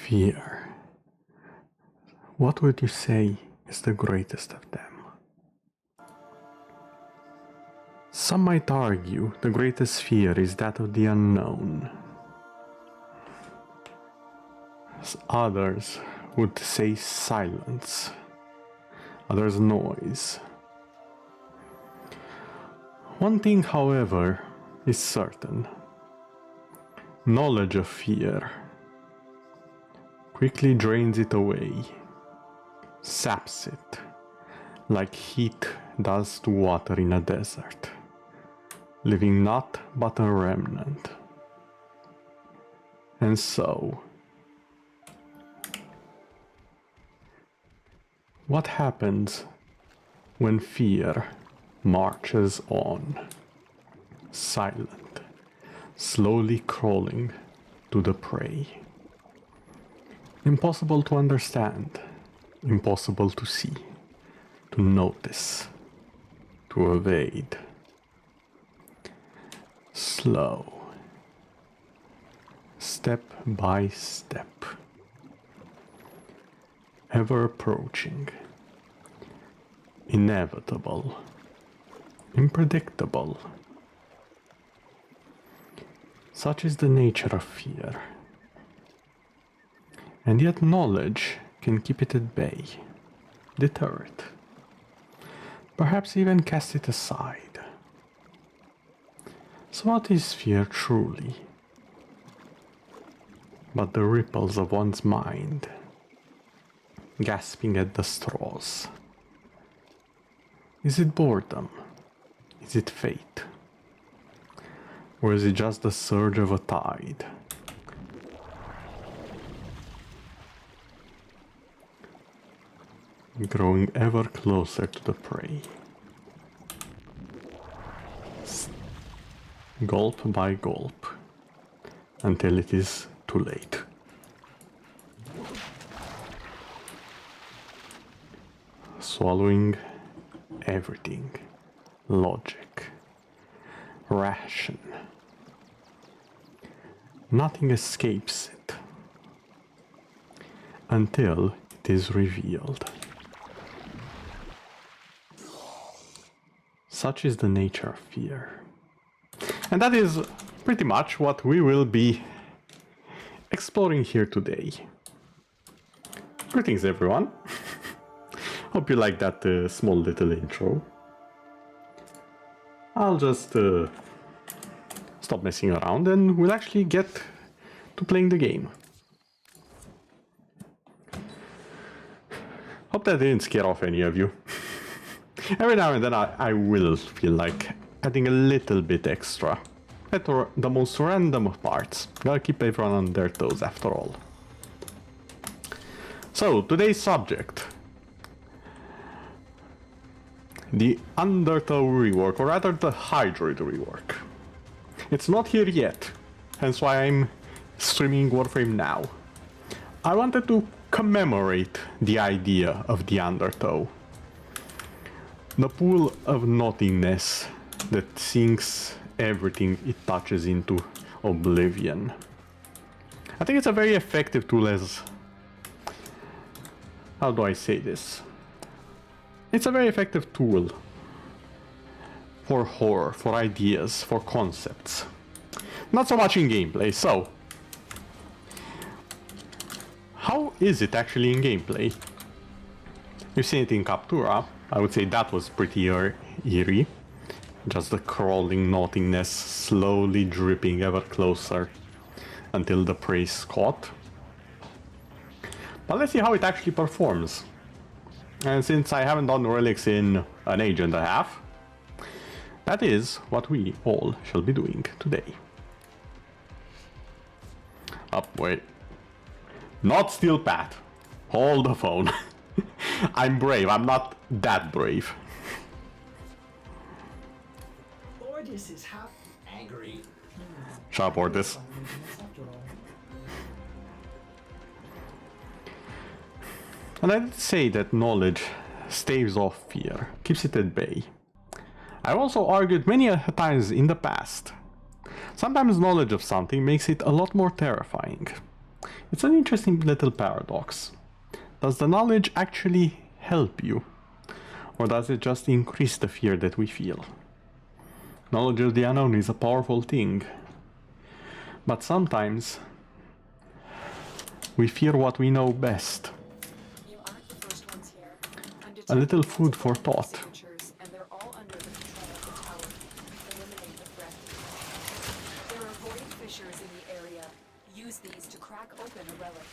Fear. What would you say is the greatest of them? Some might argue the greatest fear is that of the unknown. Others would say silence, others noise. One thing, however, is certain. Knowledge of fear quickly drains it away, saps it, like heat does to water in a desert, leaving naught but a remnant. And so, what happens when fear marches on, silent, slowly crawling to the prey? Impossible to understand, impossible to see, to notice, to evade. Slow, step by step, ever approaching, inevitable, unpredictable. Such is the nature of fear. And yet knowledge can keep it at bay, deter it, perhaps even cast it aside. So what is fear truly? But the ripples of one's mind, gasping at the straws. Is it boredom? Is it fate? Or is it just the surge of a tide? Growing ever closer to the prey. Gulp by gulp, until it is too late. Swallowing everything. Logic. Ration. Nothing escapes it. Until it is revealed. Such is the nature of fear. And that is pretty much what we will be exploring here today. Greetings everyone. Hope you like that small little intro. I'll just stop messing around and we'll actually get to playing the game. Hope that didn't scare off any of you. Every now and then I will feel like adding a little bit extra at the most random of parts. Gotta keep everyone on their toes after all. So, today's subject. The Undertow rework, or rather the Hydroid rework. It's not here yet, hence why I'm streaming Warframe now. I wanted to commemorate the idea of the Undertow. The pool of nothingness that sinks everything it touches into oblivion. I think it's a very effective tool as... how do I say this? It's a very effective tool for horror, for ideas, for concepts. Not so much in gameplay, so... how is it actually in gameplay? You've seen it in Captura. I would say that was pretty eerie. Just the crawling nothingness slowly dripping ever closer until the prey's caught. But let's see how it actually performs. And since I haven't done relics in an age and a half, that is what we all shall be doing today. Wait. Not still Pat. Hold the phone. I'm brave, I'm not that brave. Ordis is half angry. Shut up, Ordis. And I did say that knowledge staves off fear, keeps it at bay. I've also argued many times in the past. Sometimes knowledge of something makes it a lot more terrifying. It's an interesting little paradox. Does the knowledge actually help you? Or does it just increase the fear that we feel? Knowledge of the unknown is a powerful thing. But sometimes we fear what we know best. You aren't the first ones here. A little food for thought. And they're all under the control of the tower. Eliminate the threat. There are void fissures in the area. Use these to crack open a relic.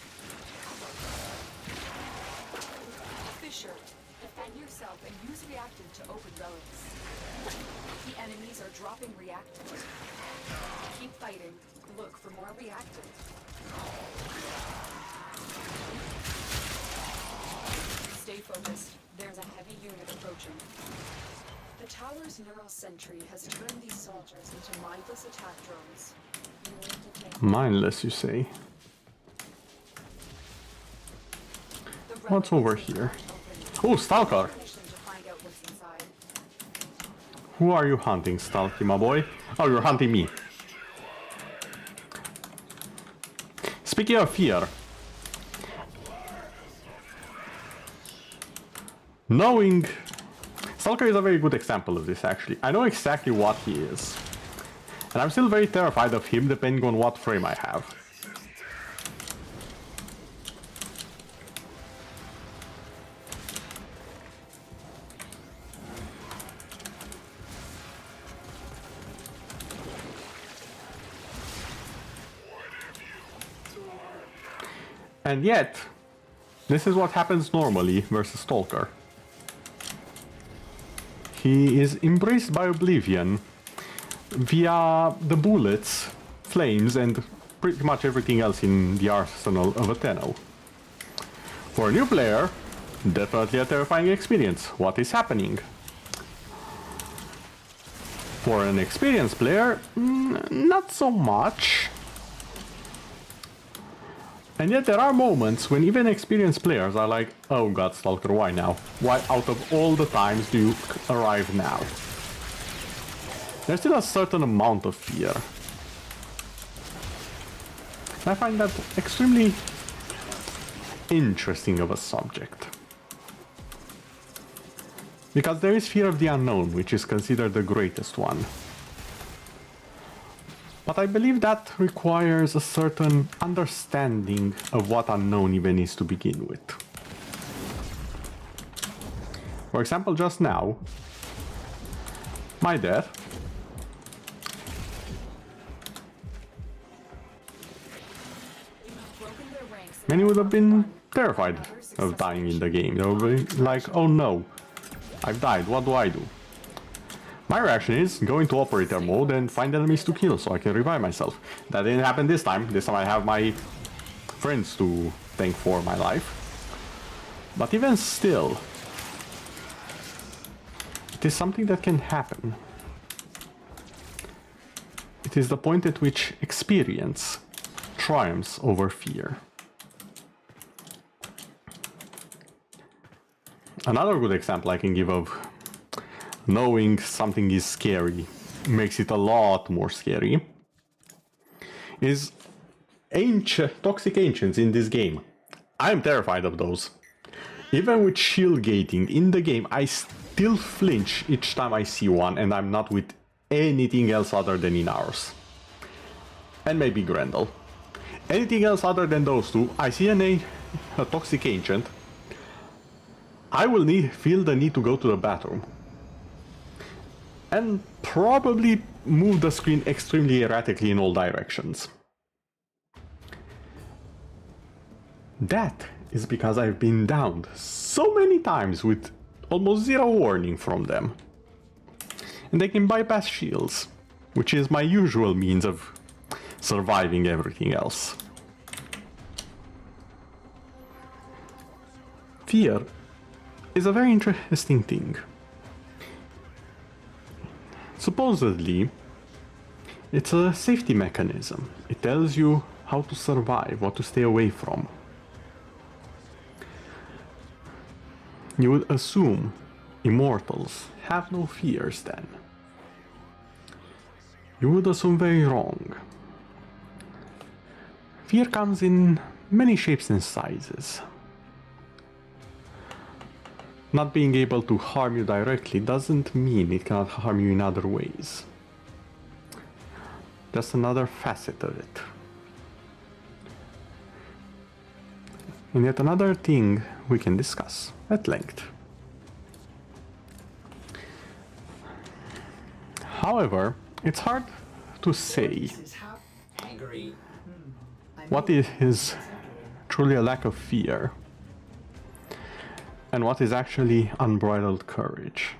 Fissure. Defend yourself and use reactant to open relics. The enemies are dropping reactant. Keep fighting. Look for more reactant. Stay focused. There's a heavy unit approaching. The tower's neural sentry has turned these soldiers into mindless attack drones. You need to take Mindless, you say? the What's over here? open. Oh, Stalker! Finish them to find out what's inside. Who are you hunting, Stalky, my boy? Oh, you're hunting me. Speaking of fear, knowing... Stalker is a very good example of this, actually. I know exactly what he is. And I'm still very terrified of him, depending on what frame I have. And yet, this is what happens normally versus Stalker. He is embraced by Oblivion via the bullets, flames, and pretty much everything else in the arsenal of a Tenno. For a new player, definitely a terrifying experience. What is happening? For an experienced player, not so much. And yet there are moments when even experienced players are like, oh god, Stalker, why now? Why out of all the times do you arrive now? There's still a certain amount of fear. I find that extremely interesting of a subject. Because there is fear of the unknown, which is considered the greatest one. But I believe that requires a certain understanding of what unknown even is to begin with. For example, just now, my death many would have been terrified of dying in the game. They would be like, oh no, I've died, what do I do? My reaction is go into operator mode and find enemies to kill so I can revive myself. That didn't happen this time. This time I have my friends to thank for my life. But even still, it is something that can happen. It is the point at which experience triumphs over fear. Another good example I can give of knowing something is scary makes it a lot more scary is toxic ancients in this game. I'm terrified of those. Even with shield gating in the game, I still flinch each time I see one and I'm not with anything else other than in ours. And maybe Grendel. Anything else other than those two, I see a toxic ancient, I will feel the need to go to the bathroom. And probably move the screen extremely erratically in all directions. That is because I've been downed so many times with almost zero warning from them. And they can bypass shields, which is my usual means of surviving everything else. Fear is a very interesting thing. Supposedly, it's a safety mechanism. It tells you how to survive, what to stay away from. You would assume immortals have no fears then. You would assume very wrong. Fear comes in many shapes and sizes. Not being able to harm you directly doesn't mean it cannot harm you in other ways. Just another facet of it. And yet another thing we can discuss at length. However, it's hard to say This is how angry. what is truly a lack of fear and what is actually unbridled courage.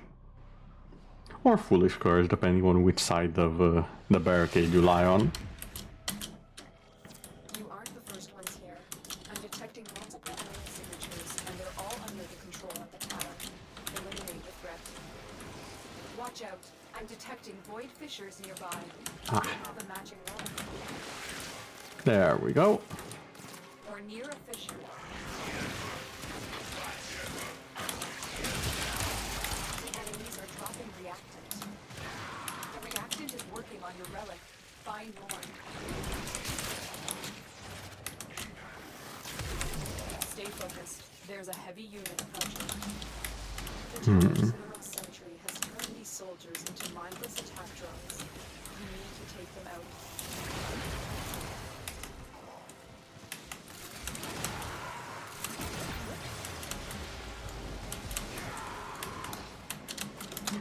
Or foolish courage, depending on which side of the barricade you lie on. You aren't the first ones here. I'm detecting multiple alien signatures, and they're all under the control of the tower. Eliminate the threat. Watch out. I'm detecting void fissures nearby. Ah. Have a matching relic. There we go. Or near a fissure. The enemies are dropping reactant. The reactant is working on your relic. Find more. Stay focused. There's a heavy unit approaching. The tower's mineral sentry has turned these soldiers into mindless attack drones. You need to take them out.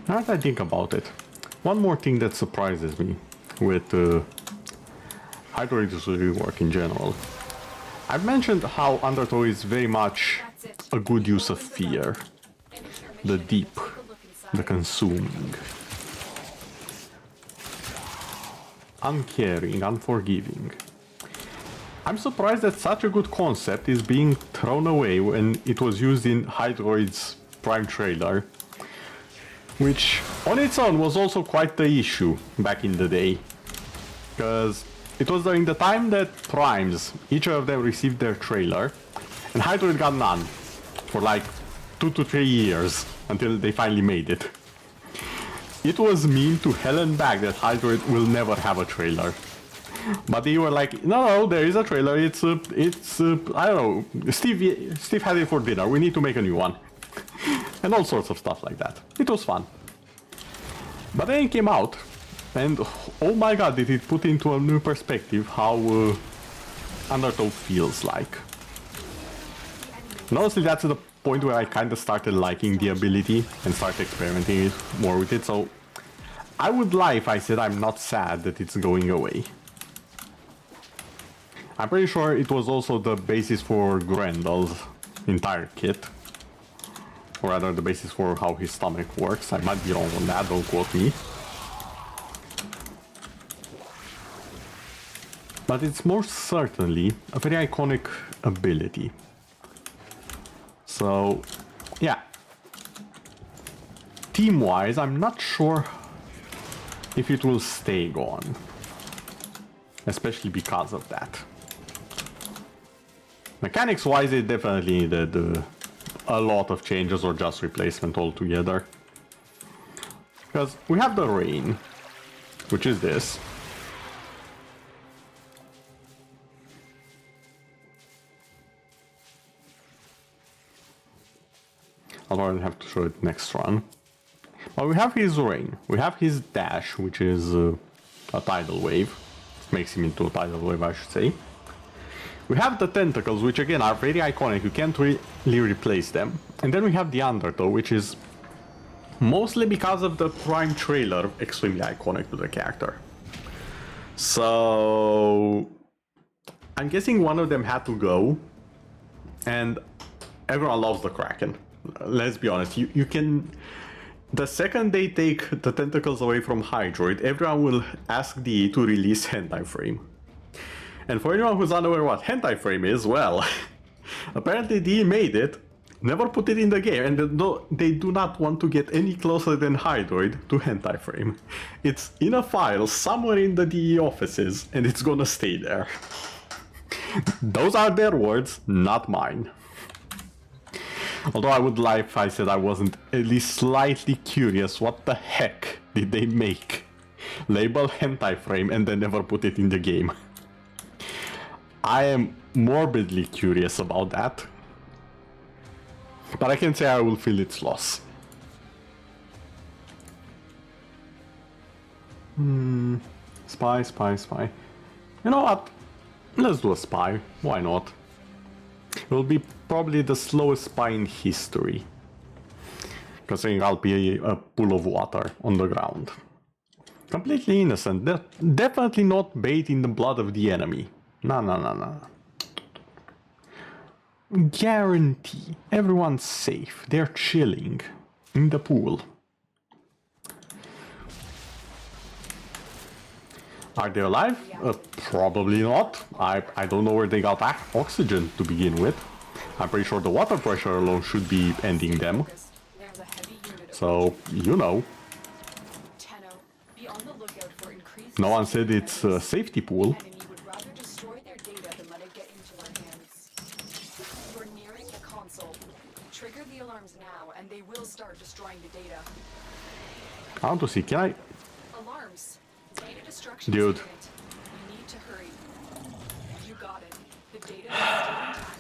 Now that I think about it, one more thing that surprises me with Hydroid's rework in general. I've mentioned how Undertow is very much That's it. a good use of fear. Finish your The mission and deep, take a look inside. the consuming, uncaring, unforgiving. I'm surprised that such a good concept is being thrown away when it was used in Hydroid's Prime trailer, which on its own was also quite the issue back in the day, because it was during the time that Primes, each of them received their trailer, and Hydroid got none for like 2 to 3 years until they finally made it. It was mean to hell and back that Hydroid will never have a trailer. But they were like, no, there is a trailer, it's I don't know, Steve had it for dinner, we need to make a new one. And all sorts of stuff like that. It was fun. But then it came out, and oh my god, did it put into a new perspective how Undertow feels like. And honestly, that's the point where I kind of started liking the ability and started experimenting more with it, so I would lie if I said I'm not sad that it's going away. I'm pretty sure it was also the basis for Grendel's entire kit. Or rather, the basis for how his stomach works. I might be wrong on that, don't quote me. But it's most certainly a very iconic ability. So, yeah. Team-wise, I'm not sure if it will stay gone. Especially because of that. Mechanics-wise, it definitely needed a lot of changes or just replacement altogether. Because we have the rain, which is this. I'll probably have to show it next run. But we have his rain, we have his dash, which is a tidal wave. Makes him into a tidal wave, I should say. We have the tentacles, which again are very iconic, you can't really replace them. And then we have the Undertow, which is mostly because of the Prime trailer, extremely iconic to the character. So I'm guessing one of them had to go, and everyone loves the Kraken. Let's be honest, you can... The second they take the tentacles away from Hydroid, everyone will ask DE to release Hentai Frame. And for anyone who's unaware what Hentai Frame is, well, apparently DE made it, never put it in the game, and they do not want to get any closer than Hydroid to Hentai Frame. It's in a file somewhere in the DE offices, and it's gonna stay there. Those are their words, not mine. Although I would lie if I said I wasn't at least slightly curious what the heck did they make. Label Hentai Frame and then never put it in the game. I am morbidly curious about that. But I can say I will feel its loss. Spy, spy, spy. You know what? Let's do a spy. Why not? It will be probably the slowest spy in history. Considering I'll be a pool of water on the ground. Completely innocent. Definitely not bathed in the blood of the enemy. No, no, no, no. Guarantee. Everyone's safe. They're chilling in the pool. Are they alive? Probably not. I don't know where they got oxygen to begin with. I'm pretty sure the water pressure alone should be ending them. So, you know. No one said it's a safety pool. Trigger the alarms now, and they will start destroying the data. I want to see, can I... Alarms. Data destruction. Dude. You need to hurry. You got it. The data is still intact.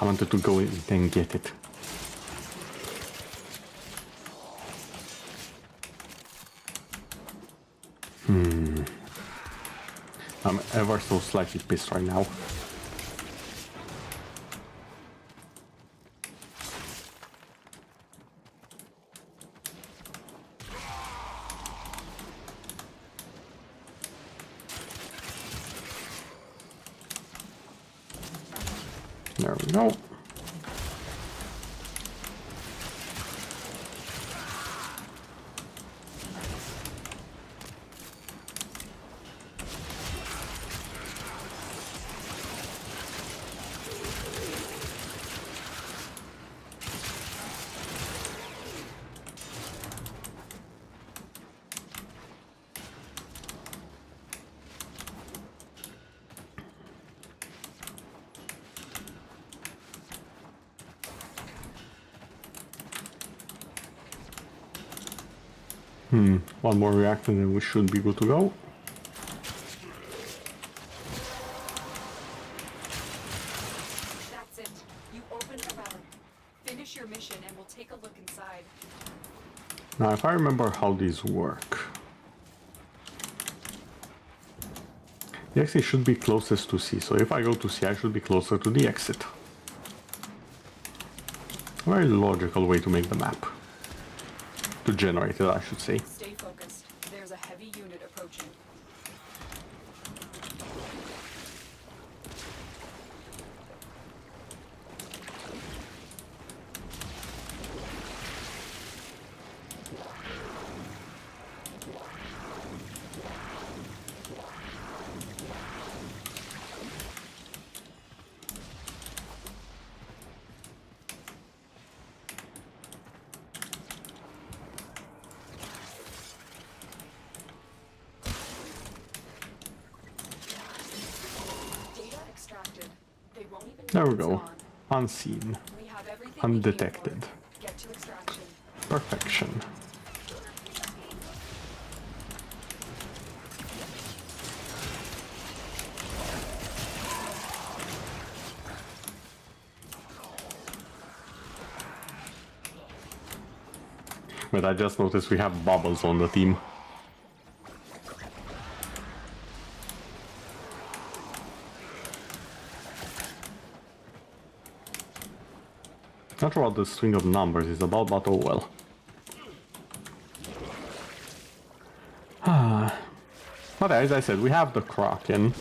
I wanted to go in and get it. I'm ever so slightly pissed right now. There we go. One more reactor and we should be good to go. That's it. You opened the round. Finish your mission and we'll take a look inside. Now, if I remember how these work. The exit should be closest to C, so if I go to C, I should be closer to the exit. A very logical way to make the map. To generate it, I should say. Stay focused. There's a heavy unit approaching. There we go. Unseen. Undetected. Get to extraction. Perfection. But I just noticed we have bubbles on the team. Not sure what the string of numbers is about, but oh well. But as I said, we have the Kraken,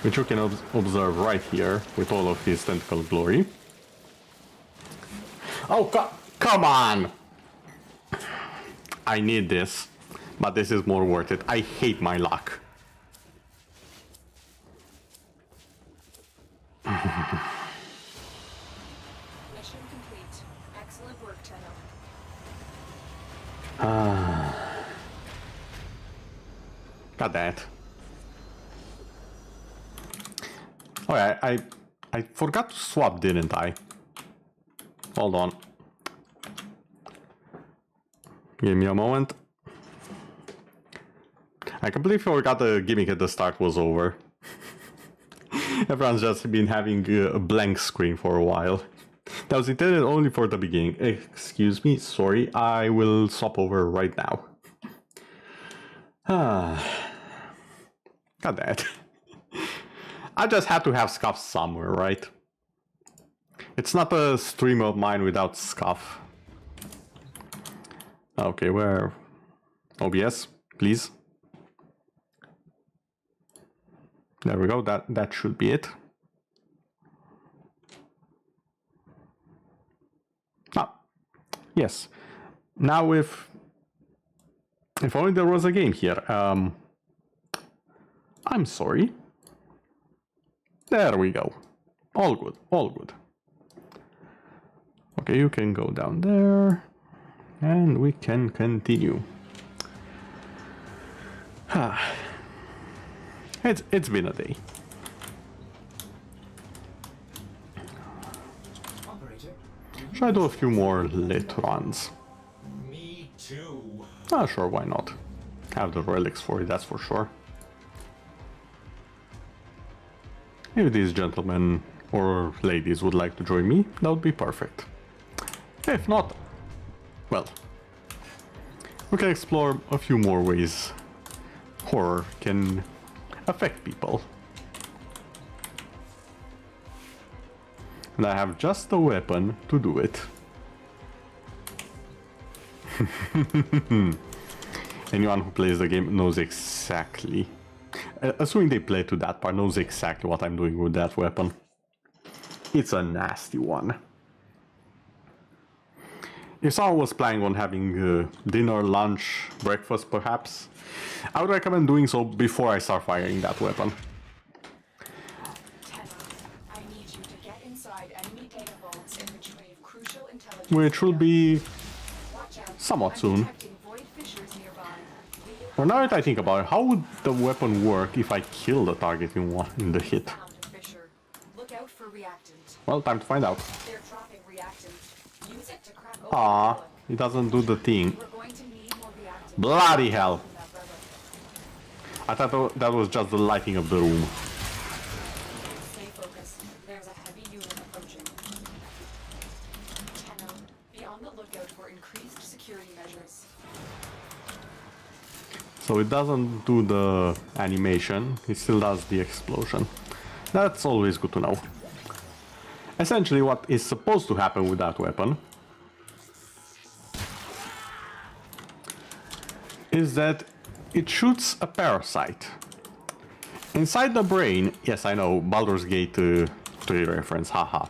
which you can observe right here with all of his tentacle glory. Oh, come on! I need this, but this is more worth it. I hate my luck. Mission complete. Excellent work, Tenno. Got that. Oh yeah, I forgot to swap, didn't I? Hold on. Give me a moment. I completely forgot the gimmick at the start was over. Everyone's just been having a blank screen for a while. That was intended only for the beginning. Excuse me, sorry, I will swap over right now. Got that. I just had to have Scuff somewhere, right? It's not a stream of mine without Scuff. Okay, where? OBS, please. There we go, that should be it. Ah, yes. Now if only there was a game here. I'm sorry. There we go. All good, all good. Okay, you can go down there. And we can continue. It's been a day. Should I do a few more lit runs? Me too. Ah, sure, why not? Have the relics for it, that's for sure. If these gentlemen or ladies would like to join me, that would be perfect. If not, well, we can explore a few more ways horror can affect people. And I have just the weapon to do it. Anyone who plays the game knows exactly. Assuming they play to that part, knows exactly what I'm doing with that weapon. It's a nasty one. If someone was planning on having dinner, lunch, breakfast perhaps, I would recommend doing so before I start firing that weapon. I need you to get inside enemy data vaults and retrieve crucial intelligence. Which will be Watch out. somewhat I'm soon. detecting void fissures nearby. Well, now that I think about it, how would the weapon work if I kill the target in the hit? Found a fissure. Look out for reactant. Well, time to find out. They're dropping reactant. Use it to crack open Ah, the relic. it doesn't do the thing. We're going to need more reactant. Bloody hell! from that relic. I thought that was just the lighting of the room. Stay focused. There's a heavy unit approaching. Tenno, be on the lookout for increased security measures. So it doesn't do the animation, it still does the explosion. That's always good to know. Essentially what is supposed to happen with that weapon is that it shoots a parasite. Inside the brain, yes I know, Baldur's Gate 3 reference, haha.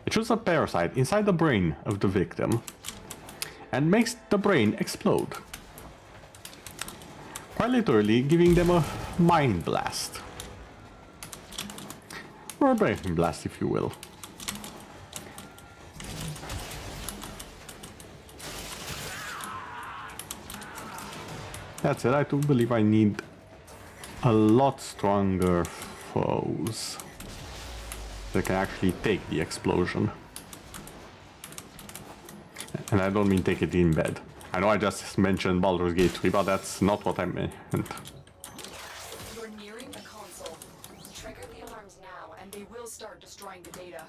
It shoots a parasite inside the brain of the victim and makes the brain explode. Quite literally giving them a mind blast. Or a brain blast if you will. That's it, I do believe I need a lot stronger foes that can actually take the explosion. And I don't mean take it in bed. I know I just mentioned Baldur's Gate 3, but that's not what I meant. You're nearing the console. Trigger the alarms now, and they will start destroying the data.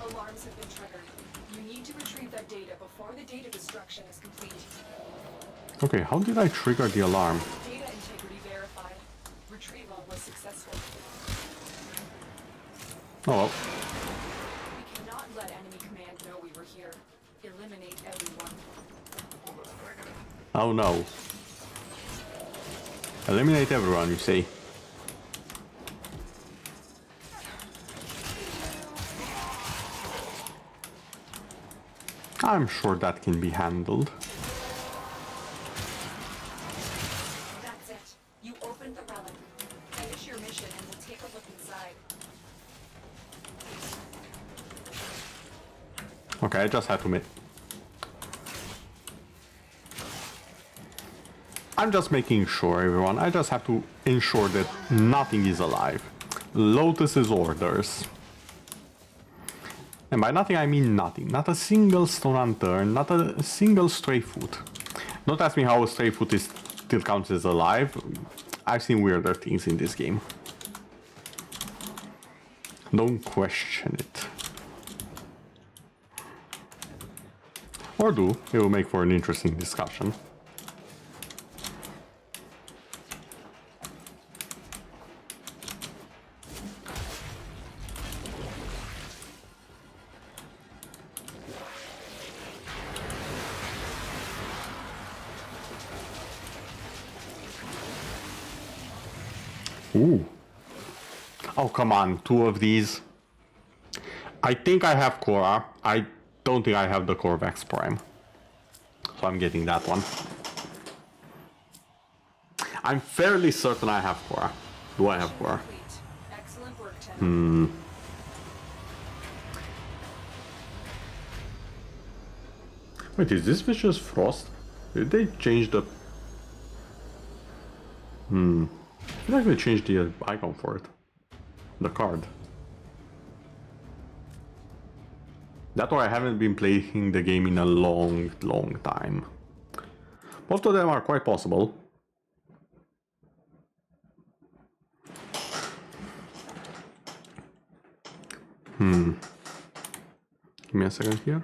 Alarms have been triggered. You need to retrieve that data before the data destruction is complete. Okay, how did I trigger the alarm? Data integrity verified. Retrieval was successful. Oh well. We cannot let enemy command know we were here. Eliminate everyone. Oh no. Eliminate everyone, you say? I'm sure that can be handled. That's it. You opened the relic. Finish your mission and we'll take a look inside. Okay, I just had to make... I'm just making sure, everyone. I just have to ensure that nothing is alive. Lotus's orders. And by nothing I mean nothing. Not a single stone unturned, not a single stray foot. Don't ask me how a stray foot is still counts as alive. I've seen weirder things in this game. Don't question it. Or do. It will make for an interesting discussion. Ooh. Oh, come on. 2 of these. I think I have Korra. I don't think I have the Korvax Prime. So I'm getting that one. I'm fairly certain I have Korra. Do I have Korra? Excellent work, Tenno. Wait, is this Vicious Frost? Did they change the... I feel like they changed the icon for it. The card. That's why I haven't been playing the game in a long, long time. Most of them are quite possible. Give me a second here.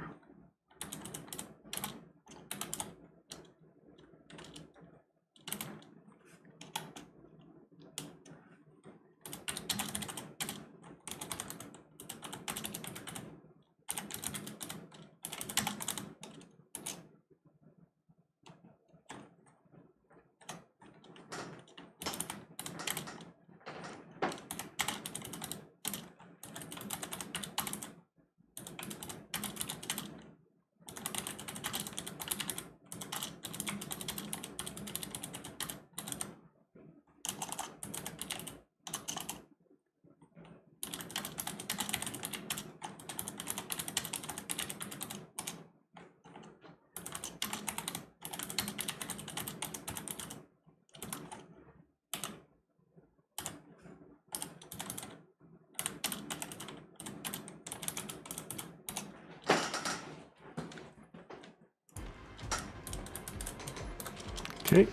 Okay.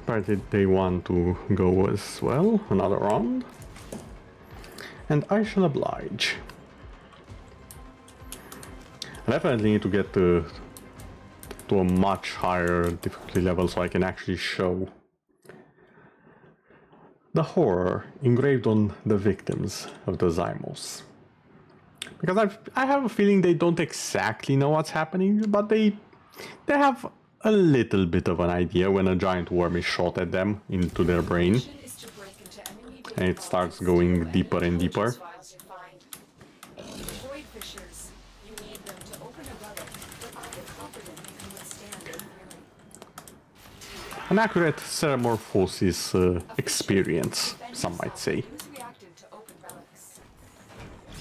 Apparently they want to go as well, another round. And I shall oblige. I definitely need to get to a much higher difficulty level so I can actually show the horror engraved on the victims of the Zymos. Because I have a feeling they don't exactly know what's happening, but they have a little bit of an idea when a giant worm is shot at them into their brain. And it starts going deeper and deeper. An accurate Ceramorphosis experience, some might say.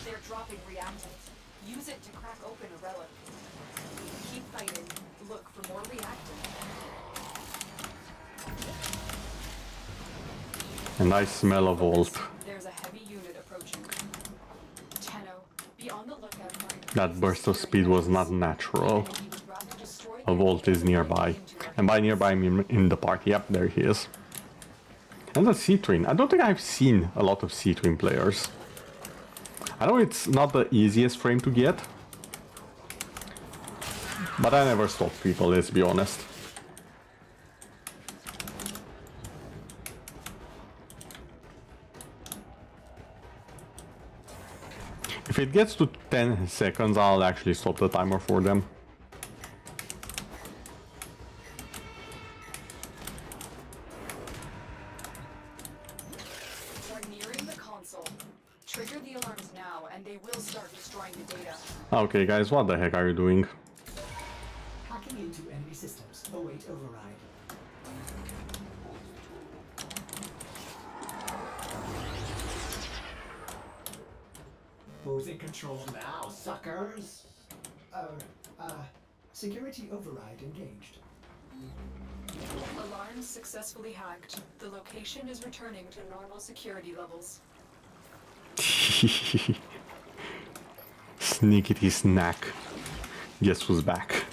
They're dropping reactants. Use it to crack open a relic. Keep fighting. Look for more reactants. And I smell a vault. There's a heavy unit approaching. Tenno, be on the lookout for That burst of speed was not natural. A vault is nearby. And by nearby I mean in the park. Yep, there he is. And the C-Twin. I don't think I've seen a lot of C-Twin players. I know it's not the easiest frame to get. But I never stop people, let's be honest. If it gets to 10 seconds, I'll actually stop the timer for them. We're nearing the console. Trigger the alarms now, and they will start destroying the data. Okay, guys, what the heck are you doing? Hacking into enemy systems. Await override. Who's in control now, suckers? Security override engaged. Alarms successfully hacked. The location is returning to normal security levels. Sneakity snack. Guess who's back?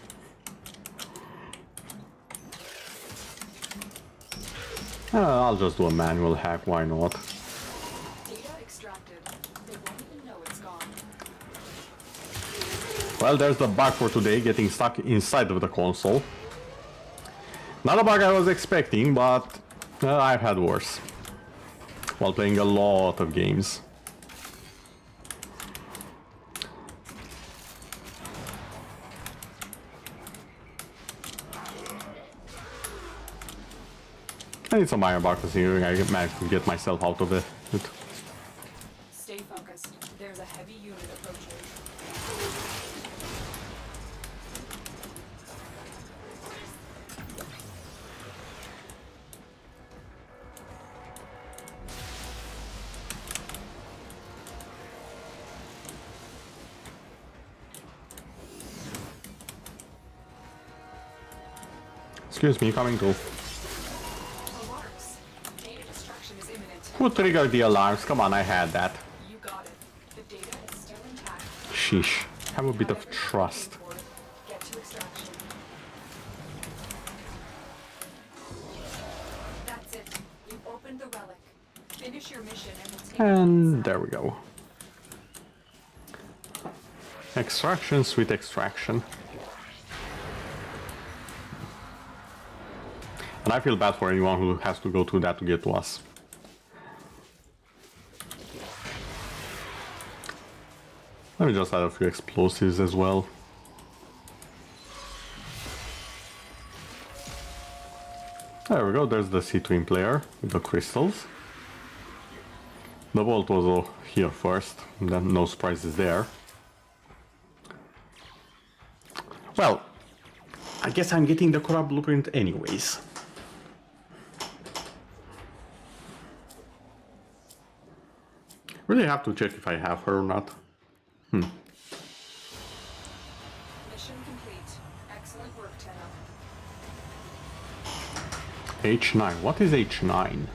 I'll just do a manual hack, why not? Data extracted. They won't even know it's gone. Well, there's the bug for today, getting stuck inside of the console. Not a bug I was expecting, but I've had worse. While playing a lot of games. I need some iron bar considering I managed to get myself out of it. Stay focused. There's a heavy unit approaching. Excuse me, coming through. Alarms. Data destruction is imminent. Who triggered the alarms? Come on, I had that. You got it. The data is still intact. Sheesh. Have a bit of trust. Get to extraction. That's it. You've opened the relic. Finish your mission and we'll take it And inside. there we go. Extraction, sweet extraction. And I feel bad for anyone who has to go through that to get to us. Let me just add a few explosives as well. There we go, there's the C-Twin player with the crystals. The vault was here first, then no surprises there. Well, I guess I'm getting the Korra blueprint anyways. Really have to check if I have her or not. Mission complete. Excellent work, Tenno. H9. What is H9?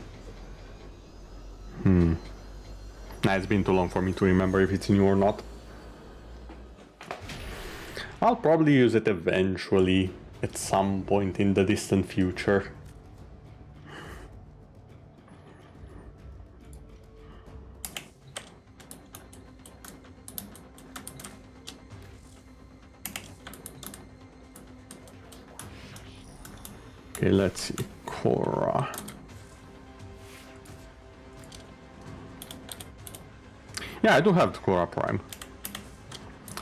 Nah, it's been too long for me to remember if it's new or not. I'll probably use it eventually, at some point in the distant future. Okay, let's see. Korra. Yeah, I do have the Korra Prime.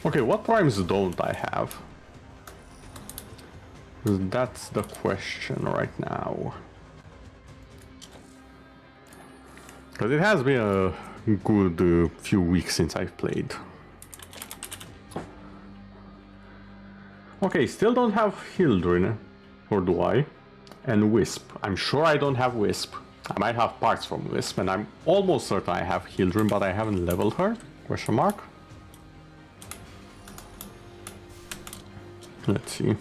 Okay, what primes don't I have? That's the question right now. Because it has been a good few weeks since I've played. Okay, still don't have Hildrin. Or do I? And Wisp. I'm sure I don't have Wisp. I might have parts from Wisp, and I'm almost certain I have Hildrin, but I haven't leveled her? Question mark? Let's see.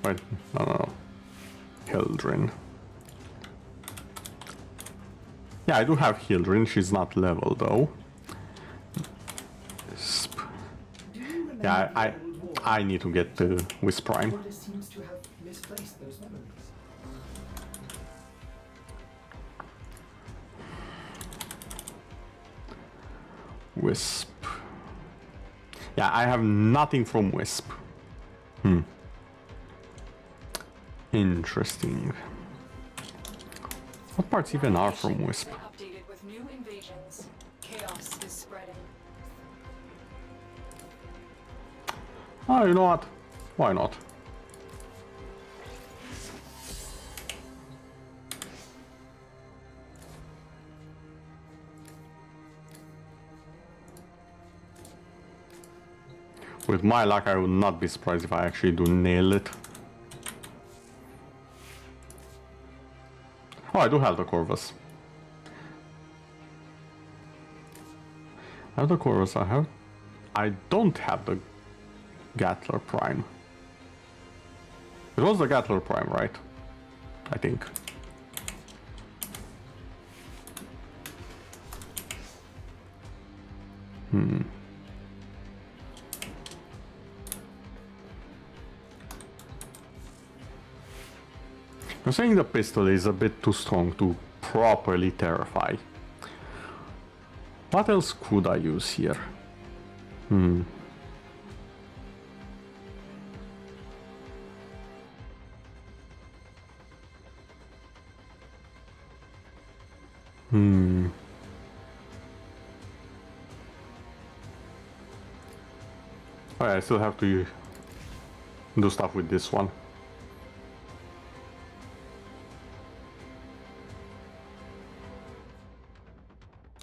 Wait, no. Hildrin. Yeah, I do have Hildrin. She's not leveled though. Wisp. Yeah, I need to get the Wisp Prime. Order seems to have misplaced those memories. Wisp. Yeah, I have nothing from Wisp. Interesting. What parts even are from Wisp? Updated with new invasions. Chaos is spreading. Oh, you know what? Why not? With my luck, I would not be surprised if I actually do nail it. Oh, I do have the Corvus. I have the Corvus, I don't have the Gatler Prime. It was the Gatler Prime, right? I think. I'm saying the pistol is a bit too strong to properly terrify. What else could I use here? Oh, I still have to do stuff with this one.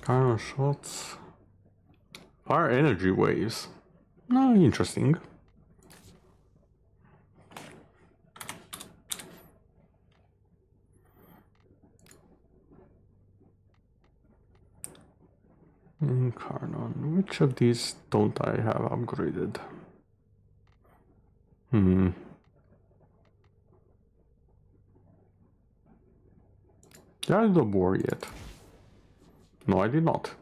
Kind of shots. Fire energy waves. Oh, interesting. Incarnon. Which of these don't I have upgraded? Did I do the boar yet? No, I did not.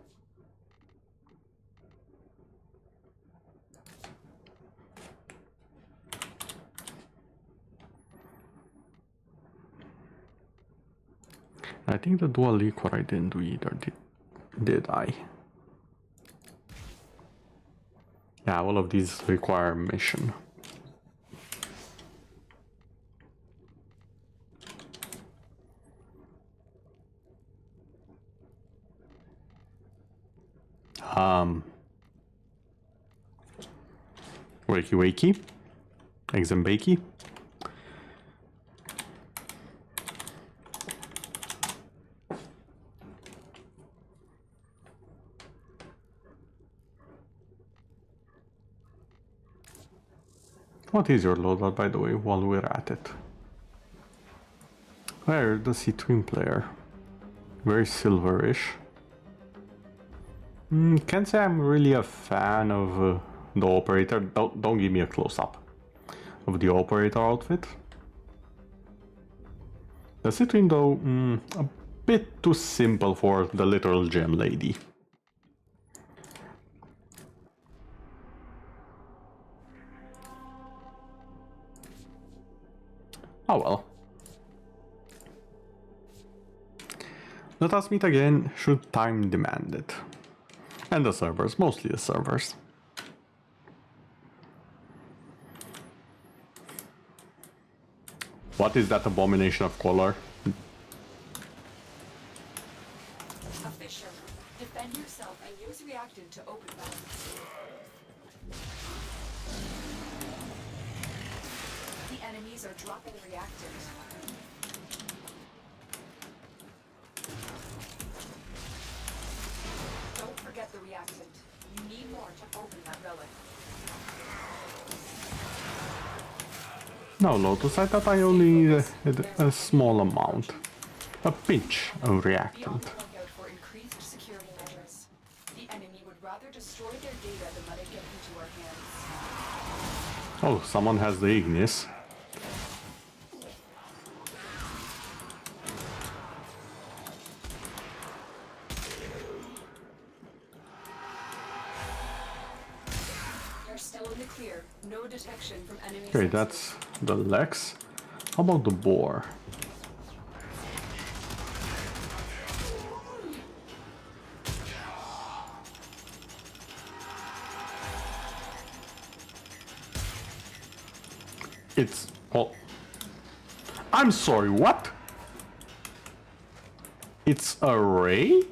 I think the dual liquor I didn't do either, did I? Yeah, all of these require mission. Wakey wakey. Eggs and bakey. What is your loadout, by the way, while we're at it? Where does he twin player? Very silverish. Can't say I'm really a fan of the operator. Don't give me a close-up of the operator outfit. The Citrine, though, a bit too simple for the literal gem lady. Oh well. Let us meet again should time demand it. And the servers, mostly the servers. What is that abomination of color? A fissure. Defend yourself and use reactant to open balance. The enemies are dropping reactant. Don't forget the reactant. You need more to open that relic. No, Lotus, I thought I only needed a small amount. A pinch of Be on reactant. the lookout for increased security measures. The enemy would rather destroy their data than let it get into our hands. Oh, someone has the Ignis. You're still in the clear. No detection from enemy Okay, sensors. that's the Lex. How about the boar? It's... oh. I'm sorry, what? It's a ray?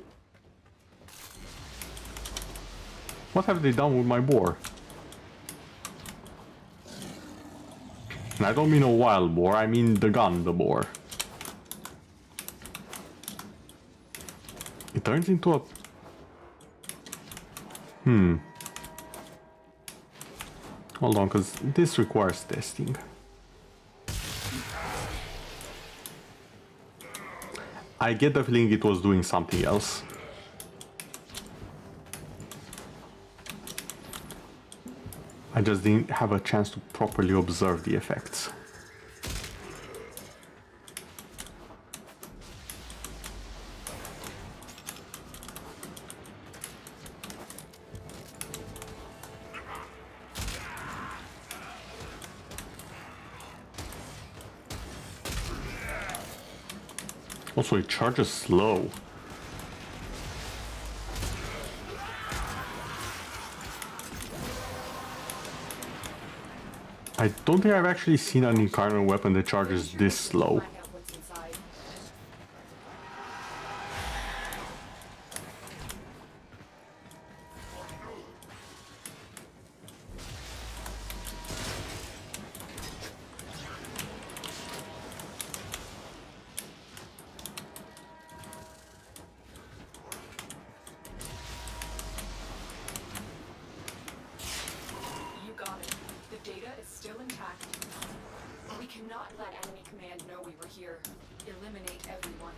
What have they done with my boar? And I don't mean a wild boar, I mean the gun, the boar. It turns into a... Hold on, because this requires testing. I get the feeling it was doing something else. I just didn't have a chance to properly observe the effects. Also, it charges slow. I don't think I've actually seen an incarnate weapon that charges this slow. Find out what's inside. You got it. The data is still intact. We cannot let enemy command know we were here. Eliminate everyone.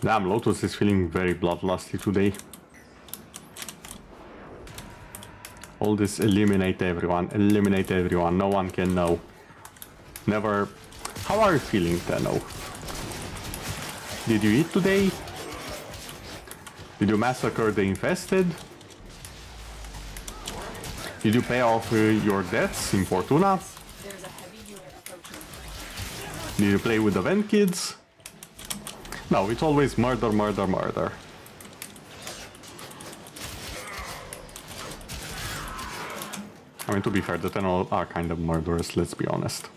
Damn, Lotus is feeling very bloodlusty today. All this eliminate everyone, no one can know. Never... How are you feeling, Tenno? Did you eat today? Did you massacre the infested? Did you pay off your debts in Fortuna? There's a heavy unit approaching. Did you play with the vent kids? No, it's always murder, murder, murder. I mean, to be fair, the Tenno are kind of murderous, let's be honest.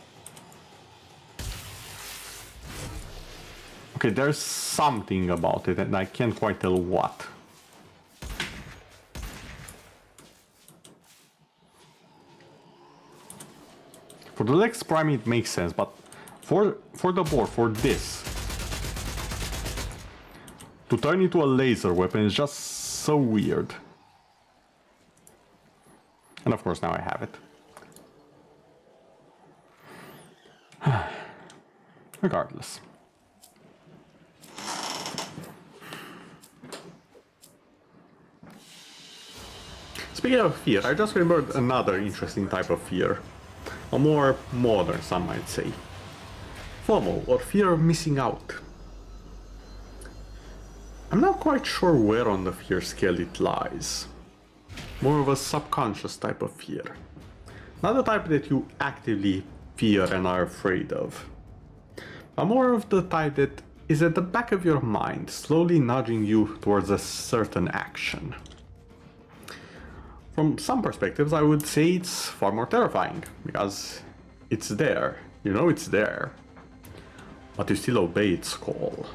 Okay, there's something about it, and I can't quite tell what. For the Lex Prime it makes sense, but for the board, for this, to turn into a laser weapon is just so weird. And of course now I have it. Regardless. Speaking of fear, I just remembered another interesting type of fear. A more modern, some might say. FOMO, or fear of missing out. I'm not quite sure where on the fear scale it lies. More of a subconscious type of fear. Not the type that you actively fear and are afraid of. But more of the type that is at the back of your mind, slowly nudging you towards a certain action. From some perspectives, I would say it's far more terrifying, because it's there, you know it's there, but you still obey its call.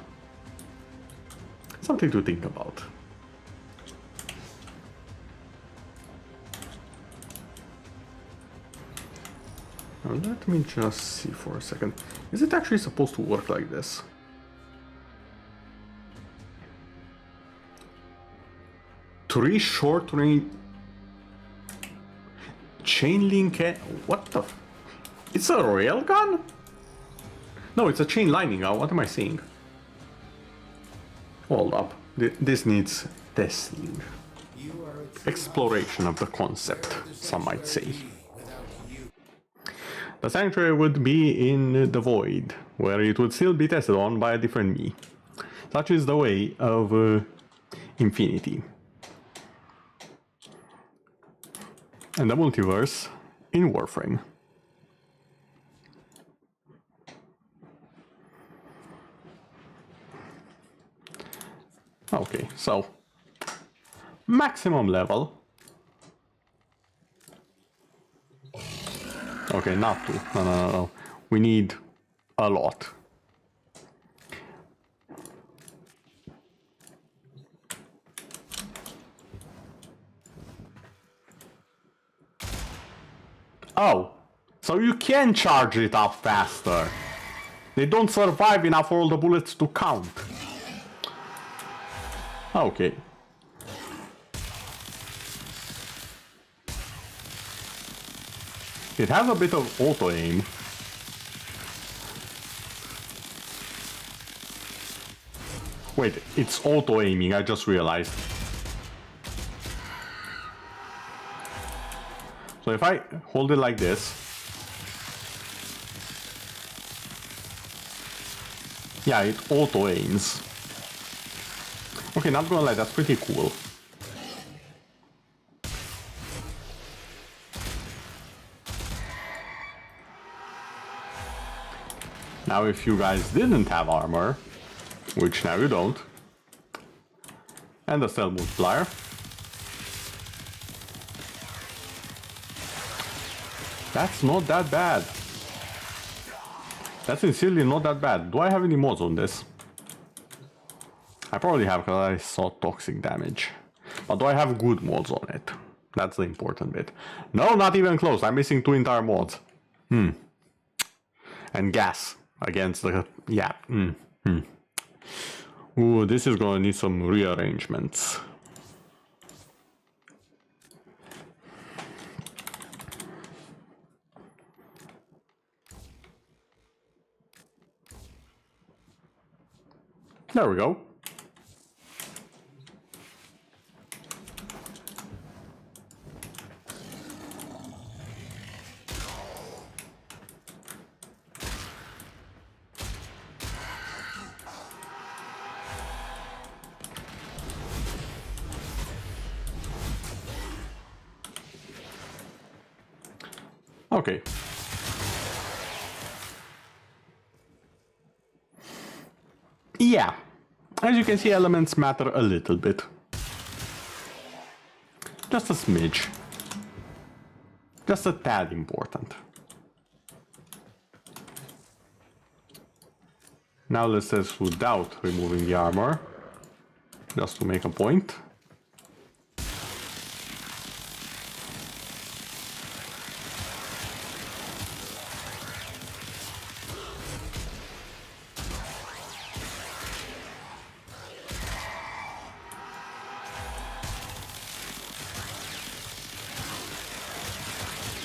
Something to think about. Now let me just see for a second. Is it actually supposed to work like this? Three short range... Chain link... What the... It's a railgun? No, it's a chain lightning. What am I saying? Hold up. This needs testing. Exploration of the concept, some might say. The sanctuary would be in the void, where it would still be tested on by a different me. Such is the way of infinity. And the multiverse in Warframe. Okay, so maximum level. Okay, not two. No. We need a lot. Oh, so you can charge it up faster. They don't survive enough for all the bullets to count. Okay. It has a bit of auto-aim. Wait, it's auto-aiming, I just realized. So if I hold it like this... Yeah, it auto-aims. Okay, not gonna lie, that's pretty cool. Now if you guys didn't have armor, which now you don't, and the stealth multiplier, that's not that bad. That's sincerely not that bad. Do I have any mods on this? I probably have because I saw toxic damage. But do I have good mods on it? That's the important bit. No, not even close. I'm missing 2 entire mods. And gas against the... yeah. Ooh, this is gonna need some rearrangements. There we go. Okay. Yeah. As you can see, elements matter a little bit. Just a smidge. Just a tad important. Now let's test without removing the armor. Just to make a point.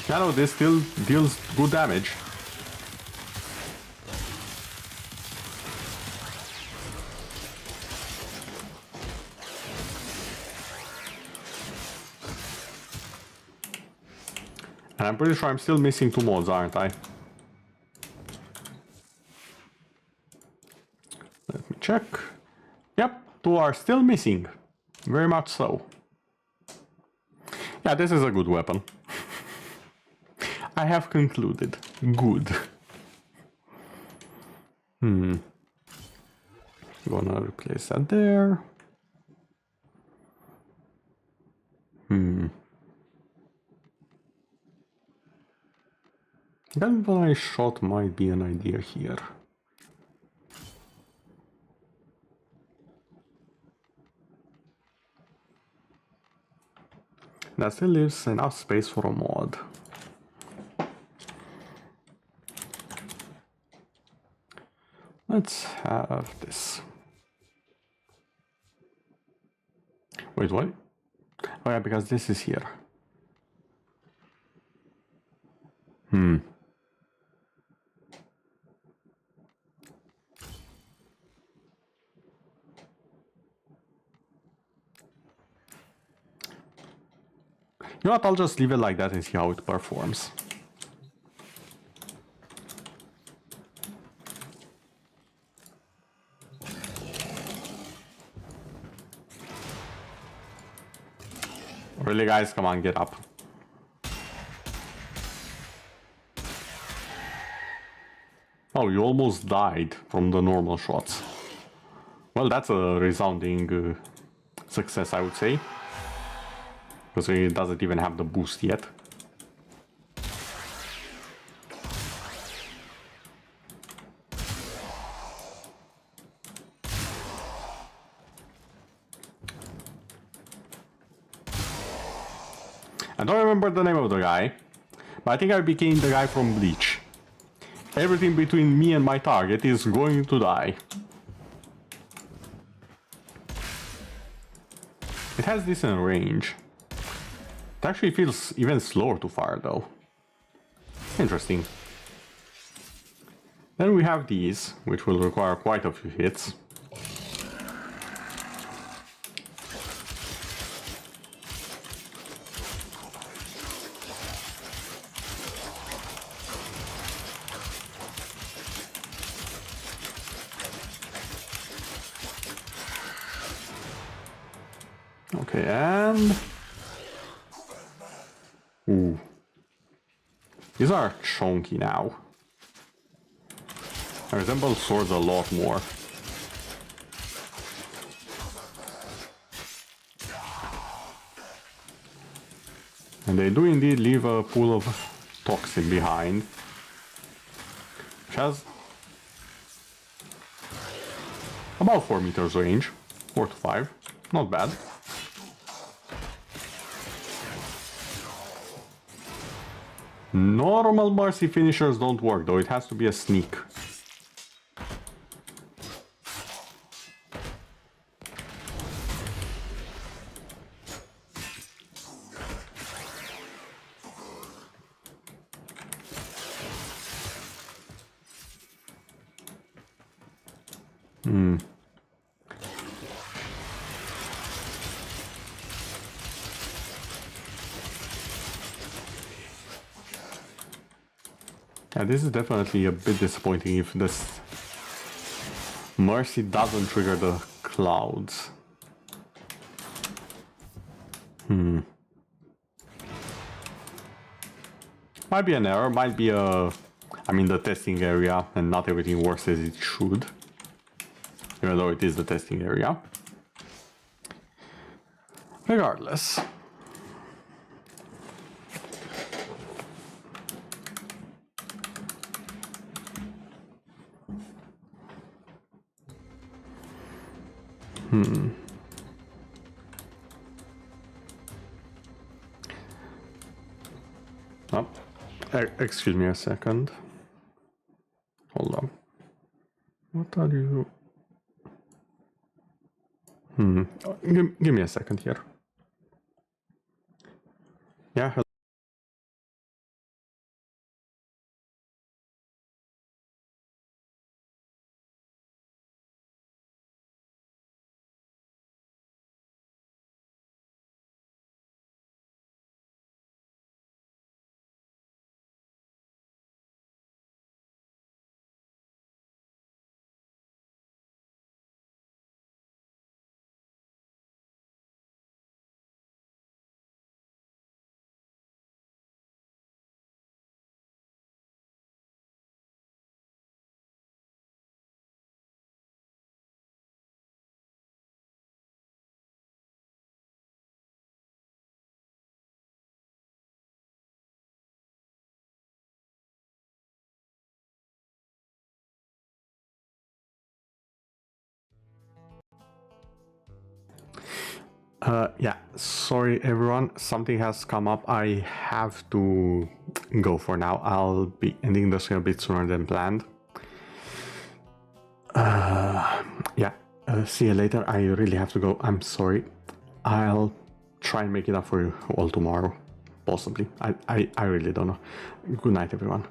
I know this still deals good damage. And I'm pretty sure I'm still missing 2 mods, aren't I? Let me check. Yep, 2 are still missing. Very much so. Yeah, this is a good weapon. I have concluded. Good. Gonna replace that there. Galvanized shot might be an idea here. That still leaves enough space for a mod. Let's have this. Wait, what? Oh yeah, because this is here. You know what, I'll just leave it like that and see how it performs. Really, guys? Come on, get up. Oh, you almost died from the normal shots. Well, that's a resounding success, I would say. Because it doesn't even have the boost yet. I don't remember the name of the guy, but I think I became the guy from Bleach. Everything between me and my target is going to die. It has decent range. It actually feels even slower to fire though. Interesting. Then we have these, which will require quite a few hits. Okay, and... Ooh. These are chunky now. I resemble swords a lot more. And they do indeed leave a pool of toxin behind, which has about 4 meters range, 4 to 5, not bad. Normal Mercy finishers don't work though, it has to be a sneak. Yeah, this is definitely a bit disappointing if this Mercy doesn't trigger the clouds. Might be an error, might be the testing area, and not everything works as it should. Even though it is the testing area. Regardless. Oh, excuse me a second. Hold on. What are you? Give me a second here. Yeah. Yeah, sorry everyone, something has come up. I have to go for now. I'll be ending the stream a bit sooner than planned. Yeah, see you later. I really have to go. I'm sorry. I'll try and make it up for you all tomorrow. Possibly. I really don't know. Good night, everyone.